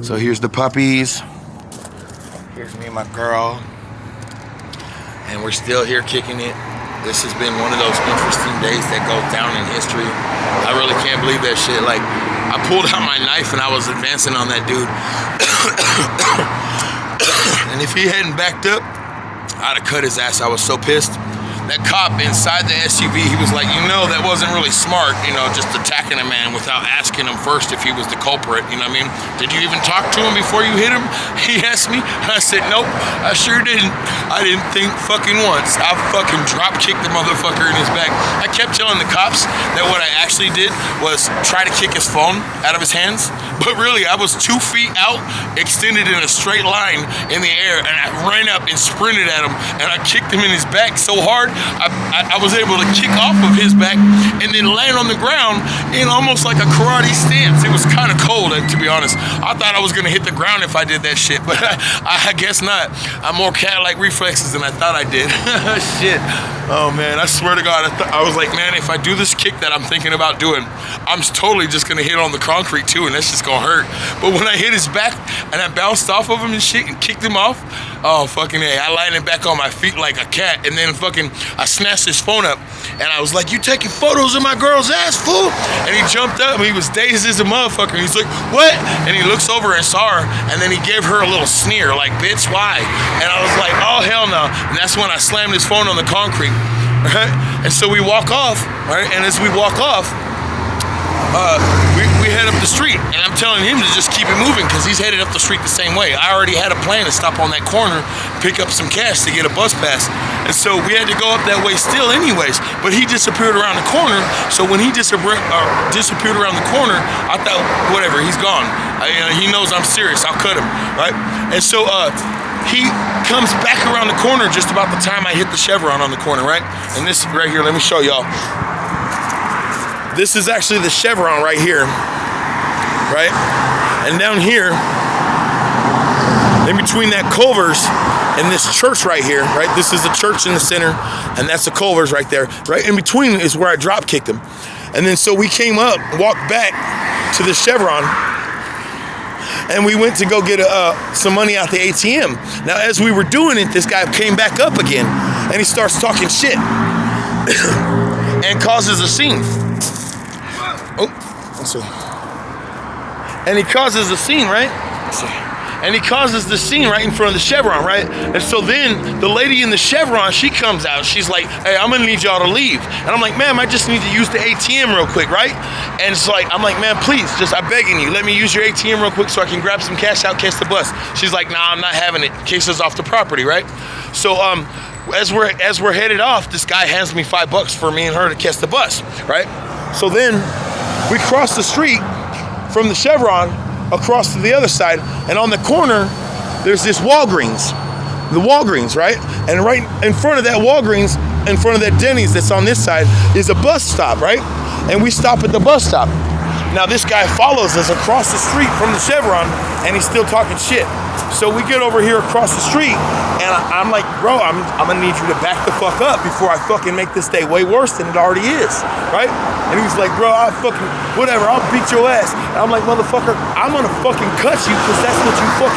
So here's the puppies. Here's me and my girl. And we're still here kicking it. This has been one of those interesting days that go down in history. I really can't believe that shit. Like, I pulled out my knife and I was advancing on that dude. And if he hadn't backed up, I'd have cut his ass. I was so pissed. That cop inside the SUV, he was like, you know, that wasn't really smart, you know, just attacking a man without asking him first if he was the culprit, you know what I mean? Did you even talk to him before you hit him? He asked me. I said, nope, I sure didn't. I didn't think fucking once. I fucking drop kicked the motherfucker in his back. I kept telling the cops that what I actually did was try to kick his phone out of his hands, but really I was 2 feet out, extended in a straight line in the air, and I ran up and sprinted at him, and I kicked him in his back so hard, I was able to kick off of his back and then land on the ground in almost like a karate stance. It was kind of cold, to be honest. I thought I was gonna hit the ground if I did that shit, but I guess not. I'm more cat-like reflexes than I thought I did. Shit. Oh man, I swear to God, I was like, man, if I do this kick that I'm thinking about doing, I'm totally just gonna hit on the concrete too, and that's just gonna hurt. But when I hit his back and I bounced off of him and shit and kicked him off, oh fucking A, I landed back on my feet like a cat, and then fucking I snatched his phone up and I was like, you taking photos of my girl's ass, fool? And he jumped up and he was dazed as a motherfucker. He's like, what? And he looks over and saw her, and then he gave her a little sneer like, bitch, why? And I was like, oh hell no. And that's when I slammed his phone on the concrete, right? And so we walk off, right? And as we walk off, we head up the street, and I'm telling him to just keep it moving because he's headed up the street the same way. I already had a plan to stop on that corner, pick up some cash to get a bus pass, and so we had to go up that way still anyways, but he disappeared around the corner. So when he disappeared around the corner, I thought, whatever, he's gone. He knows I'm serious, I'll cut him, right? And so he comes back around the corner just about the time I hit the Chevron on the corner, right? And this right here, let me show y'all. This is actually the Chevron right here, right? And down here, in between that Culver's and this church right here, right? This is the church in the center, and that's the Culver's right there. Right in between is where I drop kicked him. And then so we came up, walked back to the Chevron, and we went to go get some money out the ATM. Now, as we were doing it, this guy came back up again, and he starts talking shit and causes a scene. Oh, let's see. And he causes a scene, right? Let's see. And he causes the scene right in front of the Chevron, right? And so then the lady in the Chevron, she comes out. She's like, hey, I'm gonna need y'all to leave. And I'm like, ma'am, I just need to use the ATM real quick, right? And it's like, I'm like, man, please, I'm begging you, let me use your ATM real quick so I can grab some cash out, catch the bus. She's like, nah, I'm not having it. Case is off the property, right? So as we're headed off, this guy hands me $5 for me and her to catch the bus, right? So then we cross the street from the Chevron across to the other side, and on the corner, there's this Walgreens. The Walgreens, right? And right in front of that Walgreens, in front of that Denny's that's on this side, is a bus stop, right? And we stop at the bus stop. Now this guy follows us across the street from the Chevron, and he's still talking shit. So we get over here across the street, and I'm like, bro, I'm gonna need you to back the fuck up before I fucking make this day way worse than it already is, right? And he's like, bro, whatever, I'll beat your ass. And I'm like, motherfucker, I'm gonna fucking cut you because that's what you fucking